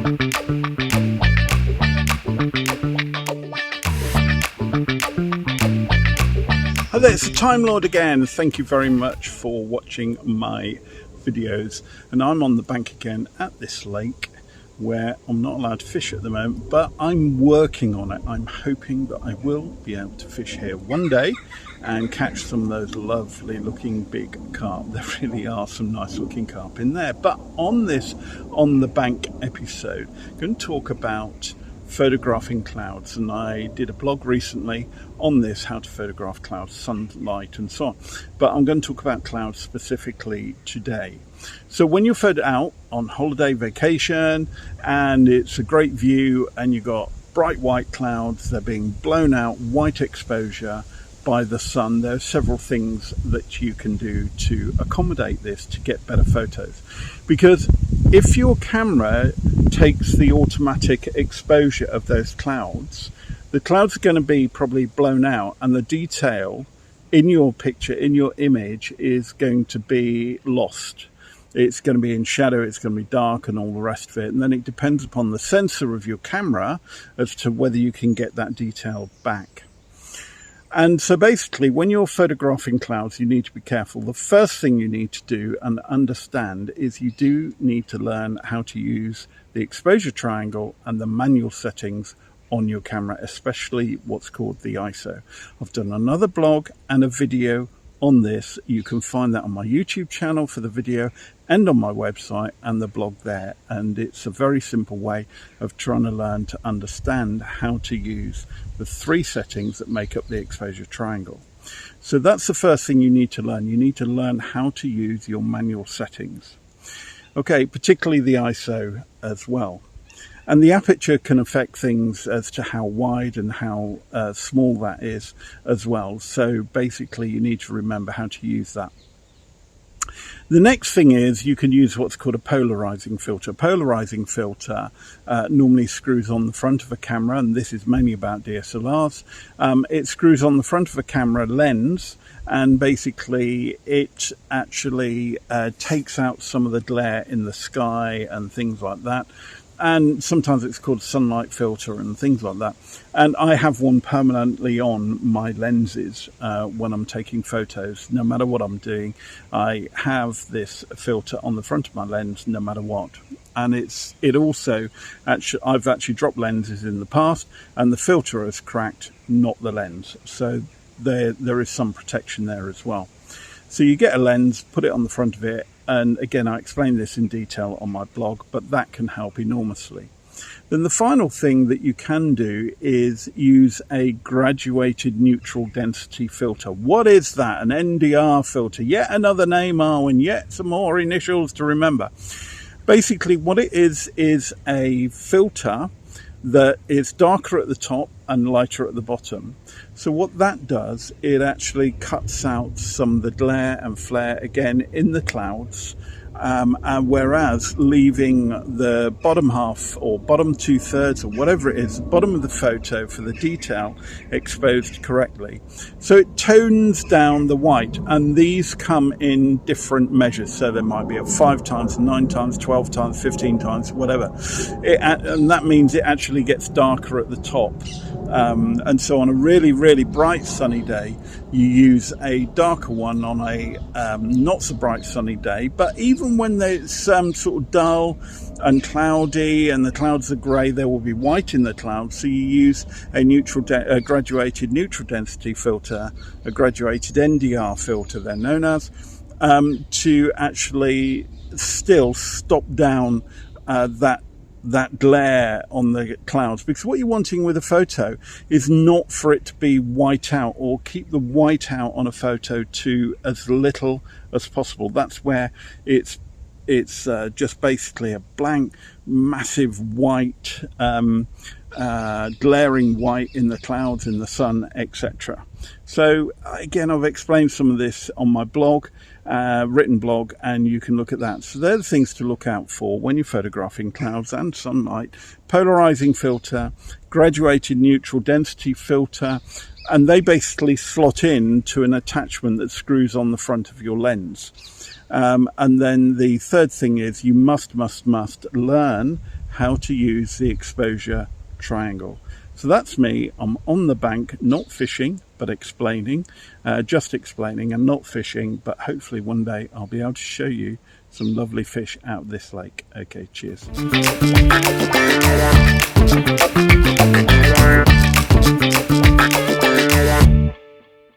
Hi there, it's the Time Lord again. Thank you very much for watching my videos. And I'm on the bank again at this lake where I'm not allowed to fish at the moment, but I'm working on it. I'm hoping that I will be able to fish here one day and catch some of those lovely looking big carp. There really are some nice looking carp in there. But on this On the Bank episode, I'm going to talk about photographing clouds, and I did a blog recently on this, how to photograph clouds, sunlight and so on, but I'm going to talk about clouds specifically today. So when you're out on holiday vacation and it's a great view and you've got bright white clouds, they're being blown out, white exposure by the sun, there are several things that you can do to accommodate this to get better photos. Because if your camera takes the automatic exposure of those clouds, the clouds are going to be probably blown out and the detail in your picture, in your image, is going to be lost. It's going to be in shadow, it's going to be dark and all the rest of it. And then it depends upon the sensor of your camera as to whether you can get that detail back. And so basically, when you're photographing clouds, you need to be careful. The first thing you need to do and understand is you do need to learn how to use the exposure triangle and the manual settings on your camera, especially what's called the ISO. I've done another blog and a video on this. You can find that on my YouTube channel for the video and on my website and the blog there. And it's a very simple way of trying to learn to understand how to use the three settings that make up the exposure triangle. So that's the first thing you need to learn. You need to learn how to use your manual settings. Okay, particularly the ISO as well. And the aperture can affect things as to how wide and how small that is as well. So basically you need to remember how to use that. The next thing is you can use what's called a polarizing filter. Polarizing filter normally screws on the front of a camera, and this is mainly about DSLRs. It screws on the front of a camera lens, and basically it actually takes out some of the glare in the sky and things like that. And sometimes it's called sunlight filter and things like that. And I have one permanently on my lenses when I'm taking photos. No matter what I'm doing, I have this filter on the front of my lens no matter what. And it also, I've actually dropped lenses in the past and the filter has cracked, not the lens. So there is some protection there as well. So you get a lens, put it on the front of it, and again, I explain this in detail on my blog, but that can help enormously. Then the final thing that you can do is use a graduated neutral density filter. What is that? An NDR filter. Yet another name, Arwen, yet some more initials to remember. Basically, what it is a filter that is darker at the top and lighter at the bottom. So what that does, it actually cuts out some of the glare and flare again in the clouds, and whereas leaving the bottom half or bottom 2/3 or whatever it is, bottom of the photo for the detail exposed correctly. So it tones down the white, and these come in different measures. So there might be a 5 times, 9 times, 12 times, 15 times, whatever. And that means it actually gets darker at the top. And so on a really, really bright sunny day, you use a darker one on a not so bright sunny day. But even when it's sort of dull and cloudy and the clouds are grey, there will be white in the clouds. So you use a graduated neutral density filter, a graduated NDR filter, they're known as, to actually still stop down that glare on the clouds. Because what you're wanting with a photo is not for it to be white out, or keep the white out on a photo to as little as possible. That's where it's just basically a blank, massive white, glaring white in the clouds, in the sun, etc. So again, I've explained some of this on my blog, written blog, and you can look at that. So they're the things to look out for when you're photographing clouds and sunlight. Polarizing filter, graduated neutral density filter, and they basically slot in to an attachment that screws on the front of your lens. And then the third thing is you must learn how to use the exposure triangle. So that's me. I'm on the bank, not fishing, but explaining, just explaining and not fishing, but hopefully one day I'll be able to show you some lovely fish out of this lake. Okay, cheers.